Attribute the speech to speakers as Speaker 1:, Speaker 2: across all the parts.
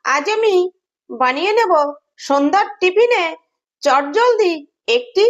Speaker 1: আজ আমি বানিয়ে নেব সন্ধ্যার টিফিনে চটজলদি একটি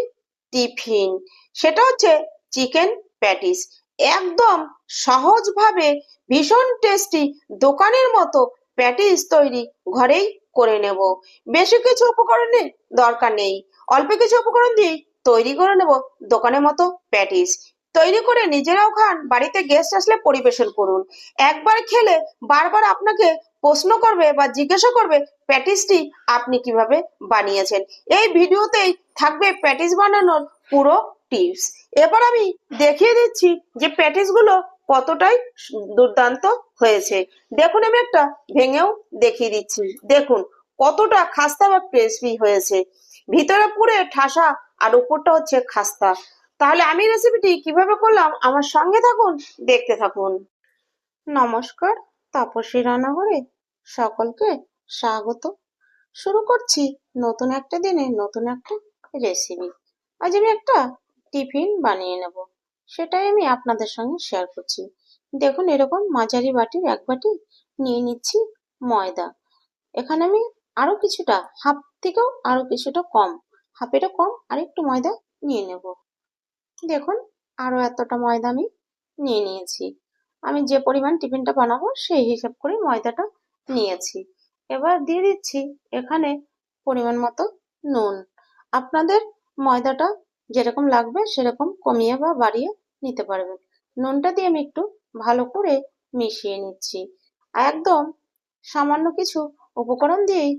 Speaker 1: টিফিন। সেটা হচ্ছে চিকেন প্যাটিস। একদম সহজভাবে ভীষণ টেস্টি দোকানের মতো প্যাটিস তৈরি ঘরেই করে নেব। বেশি কিছু উপকরণের দরকার নেই, অল্প কিছু উপকরণ দিয়ে তৈরি করে নেব দোকানের মতো প্যাটিস। তৈরি করে নিজেরাও খান, বাড়িতে গেস্ট আসলে পরিবেশন করুন। একবার খেলে বারবার আপনাকে প্রশ্ন করবে বা জিজ্ঞাসা করবে প্যাটিসটি আপনি কিভাবে বানিয়েছেন। এই ভিডিওতেই থাকবে প্যাটিস বানানোর পুরো টিপস। এবার আমি দেখিয়ে দিচ্ছি যে প্যাটিসগুলো কতটাই দুর্দান্ত হয়েছে। দেখুন, আমি একটা ভেঙেও দেখিয়ে দিচ্ছি। দেখুন কতটা খাস্তা বা ক্রিসপি হয়েছে, ভিতরে পুরে ঠাসা আর উপরটা হচ্ছে খাস্তা। তাহলে আমি রেসিপিটি কিভাবে করলাম আমার সঙ্গে থাকুন, দেখতে থাকুন। নমস্কার, তাপসী রান্নাঘরে সকলকে স্বাগত। শুরু করছি নতুন একটা দিনে নতুন একটা রেসিপি। আজ আমি একটা টিফিন বানিয়ে নেব, সেটাই আমি আপনাদের সঙ্গে শেয়ার করছি। দেখুন, এরকম মাঝারি বাটির এক বাটি নিয়ে নিচ্ছি ময়দা। এখানে আমি আরো কিছুটা, হাফ থেকেও আরো কিছুটা কম, হাফেরও কম আর একটু ময়দা নিয়ে নেব। দেখুন, আরো এতটা ময়দা আমি নিয়ে নিয়েছি। আমি যে পরিমাণ টিফিনটা বানাবো সেই হিসাব করে ময়দাটা নিয়েছি। এবার দিয়ে দিচ্ছি এখানে পরিমাণ মতো নুন। আপনাদের ময়দাটা যেরকম লাগবে সেরকম কমিয়ে বা বাড়িয়ে নিতে পারবেন। নুনটা দিয়ে আমি একটু ভালো করে মিশিয়ে নিচ্ছি। একদম সামান্য কিছু উপকরণ দিয়েই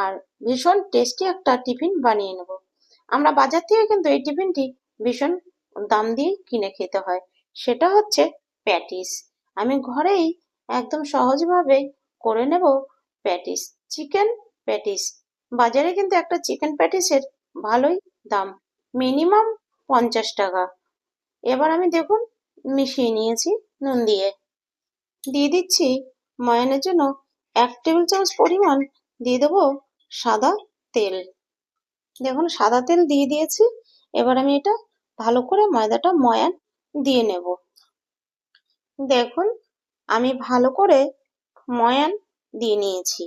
Speaker 1: আর ভীষণ টেস্টি একটা টিফিন বানিয়ে নেব। আমরা বাজার থেকে কিন্তু এই টিফিনটি ভীষণ দাম দিয়ে কিনে খেতে হয়। সেটা হচ্ছে প্যাটিস। আমি ঘরেই একদম সহজভাবে করে নেব প্যাটিস, চিকেন প্যাটিস। বাজারে কিন্তু একটা চিকেন প্যাটিসের ভালোই দাম, মিনিমাম 50 টাকা। এবার আমি দেখুন মিশিয়ে নিয়েছি নুন দিয়ে। দিয়ে দিচ্ছি ময়ানের জন্য 1 টেবিল চামচ পরিমাণ দিয়ে দেবো সাদা তেল। দেখুন সাদা তেল দিয়ে দিয়েছি। এবার আমি এটা ভালো করে ময়দাটা ময়ান দিয়ে নেব। দেখুন আমি ভালো করে ময়ান দিয়ে নিয়েছি।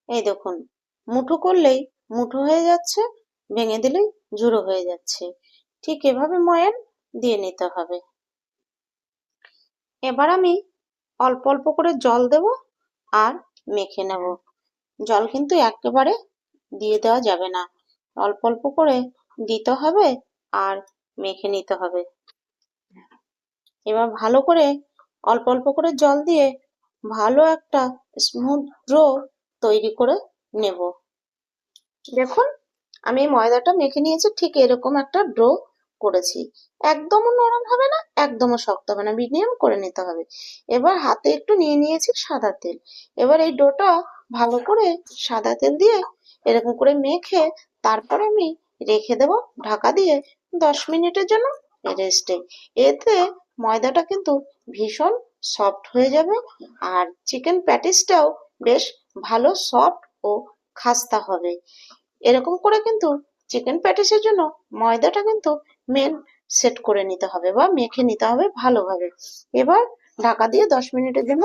Speaker 1: এই দেখুন, মুঠো করলেই মুঠো হয়ে যাচ্ছে, ভেঙে দিলেই ঝুড়ো হয়ে যাচ্ছে। ঠিক এভাবে ময়ান দিয়ে নিতে হবে। এবার আমি অল্প অল্প করে জল দেব আর মেখে নেব। জল কিন্তু একেবারে দিয়ে দেওয়া যাবে না, অল্প অল্প করে দিতে হবে আর মেখে নিতে হবে। এবার ভালো করে অল্প অল্প করে জল দিয়ে ভালো একটা স্মুথ ডো তৈরি করে নেব। দেখুন আমি ময়দাটা মেখে নিয়েছি, ঠিক এরকম একটা ডো করেছি। একদমও নরম হবে না, একদমও শক্ত হবে না, মিডিয়াম করে নিতে হবে। এবার হাতে একটু নিয়ে নিয়েছি সাদা তেল। এবার এই ডোটা ভালো করে সাদা তেল দিয়ে এরকম করে মেখে তারপরে আমি রেখে দেব ঢাকা দিয়ে 10 মিনিটের জন্য রেস্টে। এতে ময়দাটা কিন্তু ভীষণ সফট হয়ে যাবে আর চিকেন প্যাটিসটাও বেশ ভালো সফট ও খাস্তা হবে। এরকম করে কিন্তু চিকেন প্যাটিসের জন্য ময়দাটা কিন্তু মেন সেট করে নিতে হবে বা মেখে নিতে হবে ভালোভাবে। এবার ঢাকা দিয়ে 10 মিনিটের জন্য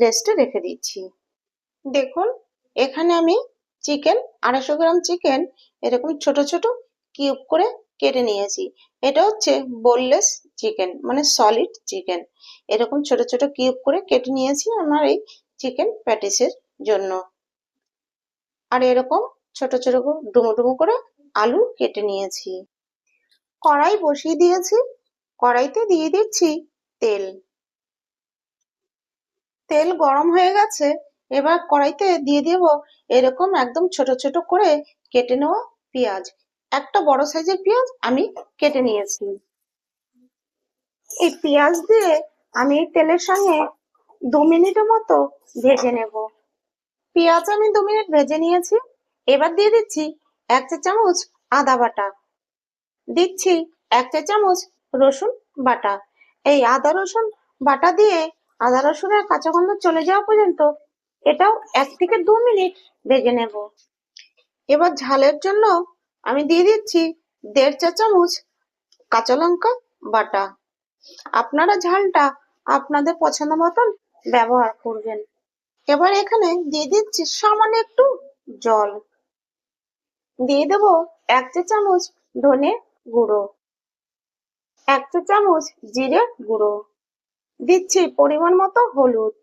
Speaker 1: রেস্টে রেখে দিচ্ছি। দেখুন এখানে আমি চিকেন, 250 গ্রাম চিকেন এরকম ছোট ছোট কিউব করে কেটে নিয়েছি। এটা হচ্ছে বোনলেস চিকেন, মানে সলিড চিকেন। এরকম ছোট ছোট কিউব করে কেটে নিয়েছি আমার এই চিকেন প্যাটিসের জন্য। আর এরকম ছোট ছোট ডুমো ডুমো করে আলু কেটে নিয়েছি। কড়াই বসিয়ে দিয়েছি, কড়াইতে দিয়ে দিচ্ছি তেল। তেল গরম হয়ে গেছে। এবার কড়াইতে দিয়ে দেব এরকম একদম ছোট ছোট করে কেটে নেওয়া পেঁয়াজ। একটা বড় সাইজের পেঁয়াজ আমি কেটে নিয়েছি। এই পেঁয়াজ দিয়ে আমি এই তেলের সঙ্গে 2 মিনিটের মতো ভেজে নেব। পেঁয়াজ আমি 2 মিনিট ভেজে নিয়েছি। এবার দিয়ে দিচ্ছি 1 চা চামচ আদা বাটা, দিচ্ছি 1 চা চামচ রসুন বাটা। এই আদা রসুন বাটা দিয়ে আদা রসুনের কাঁচা গন্ধ চলে যাওয়া পর্যন্ত এটাও 1 থেকে 2 মিনিট ভেজে নেব। এবার ঝালের জন্য আমি দিয়ে দিচ্ছি 1.5 চা চামচ কাঁচা লঙ্কা বাটা। আপনারা ঝালটা আপনাদের পছন্দ মতন ব্যবহার করবেন। এবার এখানে দিয়ে দিচ্ছি সামান্য একটু জল, দিয়ে দেবো 1 চা চামচ ধনে গুঁড়ো, 1 চা চামচ জিরে গুঁড়ো, দিচ্ছি পরিমাণ মতো হলুদ,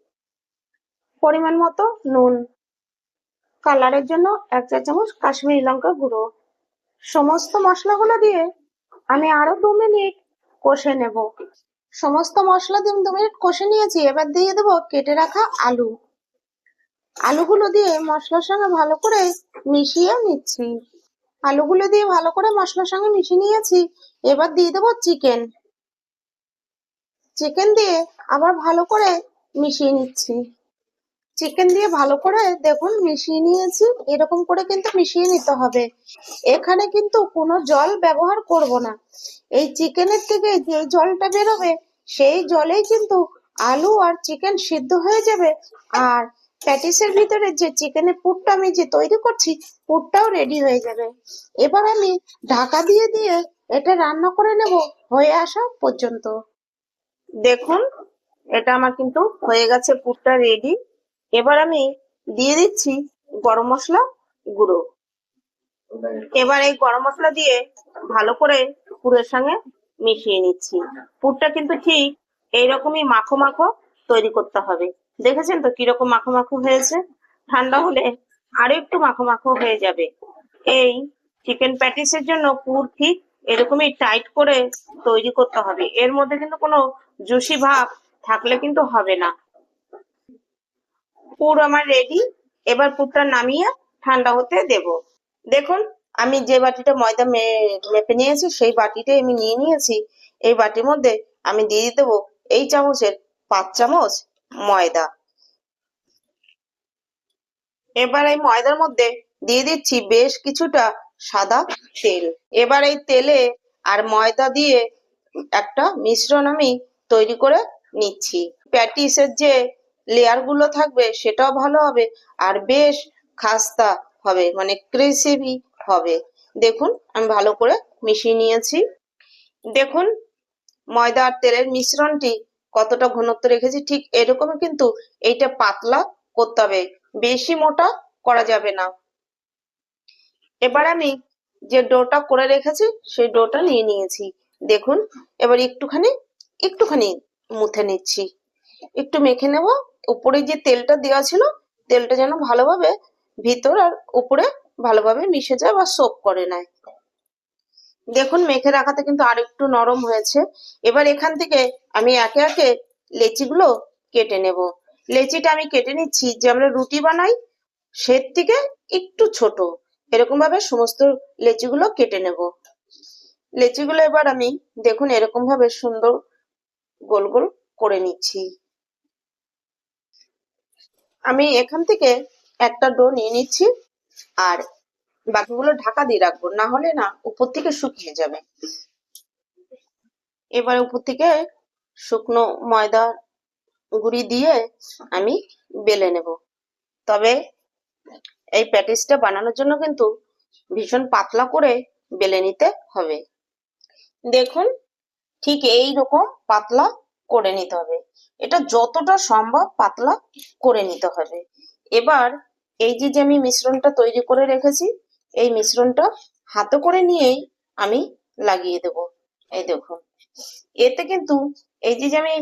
Speaker 1: পরিমাণ মতো নুন, কালারের জন্য 1 চা চামচ কাশ্মীরি লঙ্কা গুঁড়ো। সমস্ত মশলাগুলো দিয়ে আমি আরো 2 মিনিট কষে নেব। সমস্ত মশলা দিয়ে 2 মিনিট কষে নিয়েছি। এবার দিয়ে দেবো কেটে রাখা আলু। আলুগুলো দিয়ে মশলার সঙ্গে ভালো করে মিশিয়ে নিচ্ছি। আলুগুলো দিয়ে ভালো করে মশলার সঙ্গে মিশিয়ে নিয়েছি। এবার দিয়ে দেবো চিকেন। চিকেন দিয়ে আবার ভালো করে মিশিয়ে নিচ্ছি। চিকেন দিয়ে ভালো করে দেখুন মিশিয়ে নিয়েছি। এরকম করে কিন্তু মিশিয়ে নিতে হবে। এখানে কিন্তু কোনো জল ব্যবহার করব না। এই চিকেনের থেকে যে জলটা বেরোবে সেই জলেই কিন্তু আলু আর চিকেন সিদ্ধ হয়ে যাবে, আর প্যাটিসের ভিতরে যে চিকেনের পুরটা আমি যে তৈরি করছি পুরটাও রেডি হয়ে যাবে। এবার আমি ঢাকা দিয়ে দিয়ে এটা রান্না করে নেব হয়ে আসা পর্যন্ত। দেখুন এটা আমার কিন্তু হয়ে গেছে, পুরটা রেডি। এবার আমি দিয়ে দিচ্ছি গরম মশলা গুঁড়ো। এবার এই গরম মশলা দিয়ে ভালো করে পুরের সঙ্গে মিশিয়ে নিচ্ছি। পুরটা কিন্তু ঠিক এইরকমই মাখো মাখো তৈরি করতে হবে। দেখেছেন তো কিরকম মাখো মাখো হয়েছে? ঠান্ডা হলে আরো একটু মাখো মাখো হয়ে যাবে। এই চিকেন প্যাটিসের জন্য পুর ঠিক এরকমই টাইট করে তৈরি করতে হবে। এর মধ্যে কিন্তু কোনো জুসি ভাব থাকলে কিন্তু হবে না। পুর আমার রেডি। এবার পুরটা নামিয়ে ঠান্ডা হতে দেব। দেখুন আমি যে বাটিটা ময়দা মেপে নিয়েছি সেই বাটিটাই আমি নিয়ে নিয়েছি। এই বাটির মধ্যে আমি দিয়ে দেবো এই চামচের 5 চামচ ময়দা। এবার এই ময়দার মধ্যে দিয়ে দিচ্ছি বেশ কিছুটা সাদা তেল। এবার এই তেলে আর ময়দা দিয়ে একটা মিশ্রণ আমি তৈরি করে নিচ্ছি। প্যাটিসের যে লেয়ার গুলো থাকবে সেটাও ভালো হবে, আর বেশ খাস্তা হবে, মানে ক্রিসপি হবে। দেখুন আমি ভালো করে মিশিয়ে নিয়েছি। দেখুন ময়দা আর তেলের মিশ্রণটি কতটা ঘনত্ব রেখেছি, ঠিক এরকমই কিন্তু এইটা পাতলা করতে হবে, বেশি মোটা করা যাবে না। এবার আমি যে ডোটা করে রেখেছি সেই ডোটা নিয়ে নিয়েছি। দেখুন এবার একটুখানি একটুখানি মুথে নিচ্ছি, একটু মেখে নেব। উপরে যে তেলটা দেওয়া ছিল তেলটা যেন ভালোভাবে ভিতর আর উপরে ভালোভাবে মিশে যায় বা সোক করে নেয়। দেখুন মেখে রাখাতে কিন্তু আর একটু নরম হয়েছে। এবার এখান থেকে আমি একে একে লেচিগুলো কেটে নেব। লেচিটা আমি কেটে নিচ্ছি যে আমরা রুটি বানাই সের থেকে একটু ছোট, এরকম ভাবে সমস্ত লেচিগুলো কেটে নেব। লেচিগুলো এবার আমি দেখুন এরকম ভাবে সুন্দর গোল গোল করে নিচ্ছি। আমি এখান থেকে একটা ডো নিয়ে নিচ্ছি, আর বাকিগুলো ঢাকা দিয়ে রাখবো, না হলে না উপর থেকে শুকিয়ে যাবে। এবার উপর থেকে শুকনো ময়দা গুঁড়ি দিয়ে আমি বেলে নেব। তবে এই প্যাটিসটা বানানোর জন্য কিন্তু ভীষণ পাতলা করে বেলে নিতে হবে। দেখুন ঠিক এই রকম পাতলা করে নিতে হবে। এটা যতটা সম্ভব পাতলা করে নিতে হবে। এবার এই যে আমি মিশ্রণটা তৈরি করে রেখেছি এই মিশ্রণটা হাতে করে নিয়েই আমি লাগিয়ে দেব। এই দেখুন এতে কিন্তু এই যে আমি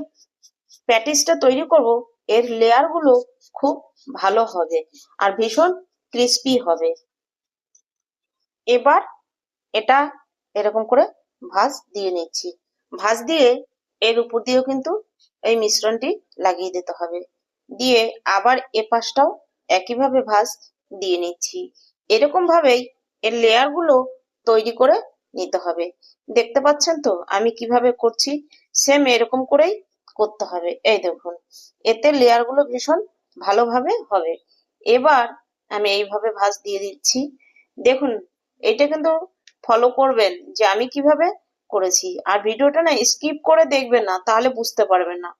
Speaker 1: প্যাটিসটা তৈরি করব এর লেয়ার গুলো খুব ভালো হবে আর ভীষণ ক্রিস্পি হবে। এবার এটা এরকম করে ভাঁজ দিয়ে নিচ্ছি। ভাঁজ দিয়ে এর উপর দিয়েও কিন্তু এই মিশ্রণটি লাগিয়ে দিতে হবে। দিয়ে আবার এপাশটাও একইভাবে ভাঁজ দিয়ে নিচ্ছি। এরকম ভাবেই এর লেয়ার গুলো তৈরি করে নিতে হবে। দেখতে পাচ্ছেন তো আমি কিভাবে করছি? সেম এরকম করেই করতে হবে। এই দেখুন এতে লেয়ার গুলো ভীষণ ভালোভাবে হবে। এবার আমি এইভাবে ভাঁজ দিয়ে দিচ্ছি। দেখুন এটা কিন্তু ফলো করবেন যে আমি কিভাবে করেছি, আর ভিডিওটা না স্কিপ করে দেখবেন না, তাহলে বুঝতে পারবেন না।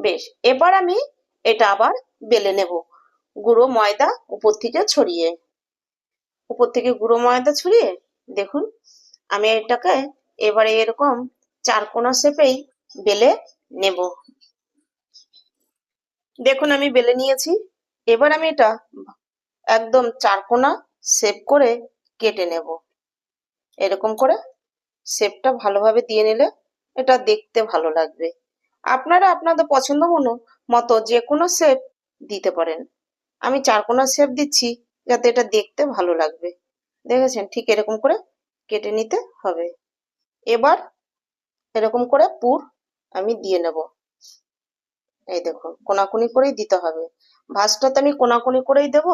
Speaker 1: বেশ এবার আমি এটা আবার বেলে নেব গুঁড়ো ময়দা উপর থেকে ছড়িয়ে। উপর থেকে গুঁড়ো ময়দা ছড়িয়ে দেখুন আমি এটাকে এবারে এরকম চারকোনা শেপেই বেলে নেব। দেখুন আমি বেলে নিয়েছি। এবার আমি এটা একদম চারকোনা শেপ করে কেটে নেব। এরকম করে শেপটা ভালোভাবে দিয়ে নিলে এটা দেখতে ভালো লাগবে। আপনারা আপনাদের পছন্দ মতো যে কোনো শেপ দিতে পারেন। আমি চারকোনা শেপ দিচ্ছি যাতে এটা দেখতে ভালো লাগবে। দেখেছেন, ঠিক এরকম করে কেটে নিতে হবে। এবার এরকম করে পুর আমি দিয়ে নেব। এই দেখুন, কোনাকুনি করেই দিতে হবে। ভাঁজটা তো আমি কোনাকুনি করেই দেব,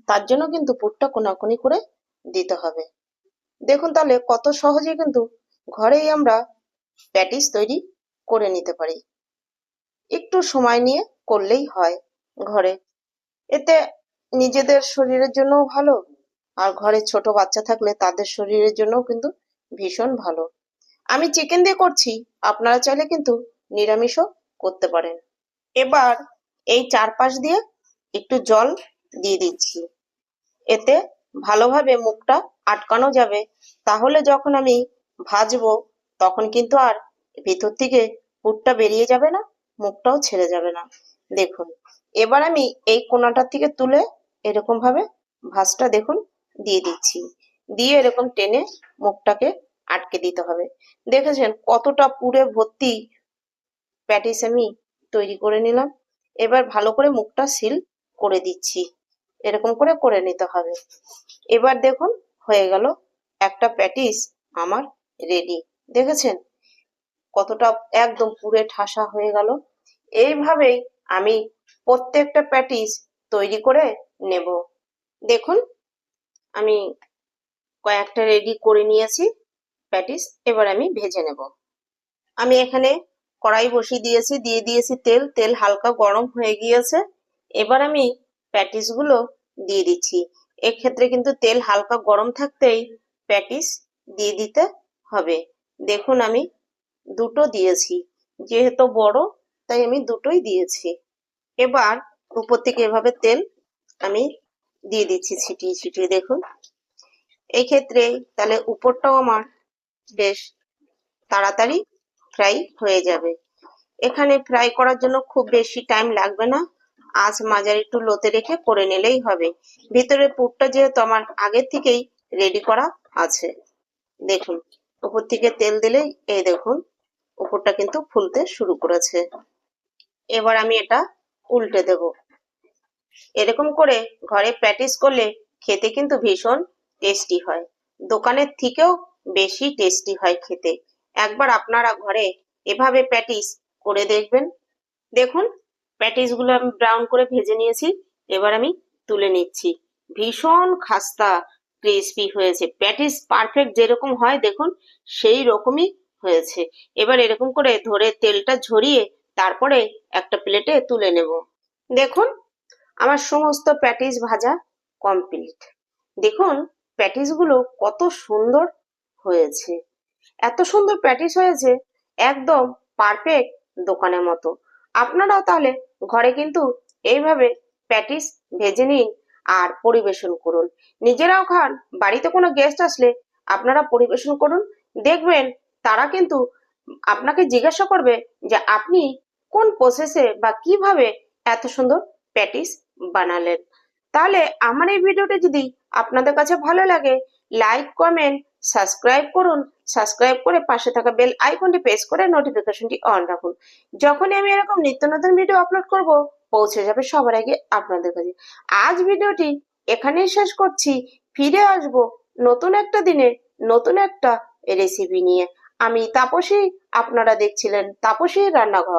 Speaker 1: তার জন্য কিন্তু পুরটা কোনাকুনি করে দিতে হবে। দেখুন তাহলে কত সহজে কিন্তু ঘরেই আমরা প্যাটিস তৈরি করে নিতে পারি। একটু সময় নিয়ে করলেই হয় ঘরে। এতে নিজেদের শরীরের জন্যও ভালো, আর ঘরে ছোট বাচ্চা থাকলে তাদের শরীরের জন্যও কিন্তু ভীষণ ভালো। আমি চিকেন দিয়ে করছি, আপনারা চাইলে কিন্তু নিরামিষও করতে পারেন। এবার এই চারপাশ দিয়ে একটু জল দিয়ে দিচ্ছি, এতে ভালোভাবে মুখটা আটকানো যাবে। তাহলে যখন আমি ভাজবো তখন কিন্তু আর ভিতর থেকে পুরটা বেরিয়ে যাবে না, মুখটাও ছেড়ে যাবে না। দেখুন, এবার আমি এই কোনাটা থেকে তুলে এরকম ভাবে ভাঁজটা দেখুন দিয়ে দিচ্ছি, দিয়ে এরকম টেনে মুখটাকে আটকে দিতে হবে। দেখেছেন কতটা পুরে ভর্তি প্যাটিস আমি তৈরি করে নিলাম। এবার ভালো করে মুখটা সিল করে দিচ্ছি, এরকম করে করে নিতে হবে। এবার দেখুন হয়ে গেল, একটা প্যাটিস আমার রেডি। দেখেছেন কতটা একদম পুরে ঠাসা হয়ে গেল। এইভাবেই আমি প্রত্যেকটা প্যাটিস তৈরি করে নেব। দেখুন আমি কয়েকটা রেডি করে নিয়েছি প্যাটিস, এবার আমি ভেজে নেব। আমি এখানে কড়াই বসিয়ে দিয়েছি, দিয়ে দিয়েছি তেল। তেল হালকা গরম হয়ে গিয়েছে। এবার আমি প্যাটিস গুলো দিয়ে দিচ্ছি। এক্ষেত্রে কিন্তু তেল হালকা গরম থাকতেই প্যাটিস দিয়ে দিতে হবে। দেখুন আমি দুটো দিয়েছি, যেহেতু বড় তাই আমি দুটোই দিয়েছি। এবার উপর থেকে এভাবে তেল আমি দিয়ে দিচ্ছি ছিটিয়ে ছিটিয়ে। দেখুন এই ক্ষেত্রে তাহলে উপরটাও আমার বেশ তাড়াতাড়ি ফ্রাই হয়ে যাবে। এখানে ফ্রাই করার জন্য খুব বেশি টাইম লাগবে না, আঁচ মাঝারি একটু লোতে রেখে করে নিলেই হবে। ভিতরের পুরটা যেহেতু আমার আগের থেকেই রেডি করা আছে। দেখুন উপর থেকে তেল দিলেই এই দেখুন উপরটা কিন্তু ফুলতে শুরু করেছে। এবার আমি এটা উল্টে দেব। এরকম করে ঘরে প্র্যাকটিস করলে খেতে কিন্তু ভীষণ টেস্টি হয়, দোকানের থেকেও বেশি টেস্টি হয় খেতে। একবার আপনারা ঘরে এভাবে প্যাটিস করে দেখবেন। দেখুন প্যাটিস গুলো আমি ব্রাউন করে ভেজে নিয়েছি, এবার আমি তুলে নিচ্ছি। ভীষণ খাস্তা ক্রিস্পি হয়েছে প্যাটিস, পারফেক্ট যেরকম হয় দেখুন সেই রকমই হয়েছে। এবার এরকম করে ধরে তেলটা ঝরিয়ে তারপরে একটা প্লেটে তুলে নেব। দেখুন আমার সমস্ত প্যাটিস ভাজা কমপ্লিট। দেখুন প্যাটিস গুলো কত সুন্দর হয়েছে, এত সুন্দর প্যাটিস হয়েছে, একদম পারফেক্ট দোকানের মতো। আপনারাও তাহলে ঘরে কিন্তু এইভাবে প্যাটিস ভেজে নিন আর পরিবেশন করুন। নিজেরাও খান, বাড়িতে কোনো গেস্ট আসলে আপনারা পরিবেশন করুন। দেখবেন তারা কিন্তু আপনাকে জিজ্ঞাসা করবে যে আপনি কোন প্রসেসে বা কিভাবে এত সুন্দর প্যাটিস বানালেন। তাহলে আমার এই ভিডিওটি যদি আপনাদের কাছে ভালো লাগে, লাইক কমেন্ট সাবস্ক্রাইব করুন। সাবস্ক্রাইব করে পাশে থাকা বেল আইকনটি প্রেস করে নোটিফিকেশনটি অন রাখুন। যখনই আমি এরকম নিত্য নতুন ভিডিও আপলোড করব পৌঁছে যাবে সবার আগে আপনাদের কাছে। আজ ভিডিওটি এখানেই শেষ করছি, ফিরে আসব নতুন একটা দিনে নতুন একটা রেসিপি নিয়ে। আমি তাপসী, আপনারা দেখছিলেন তাপসীর রান্নাঘর।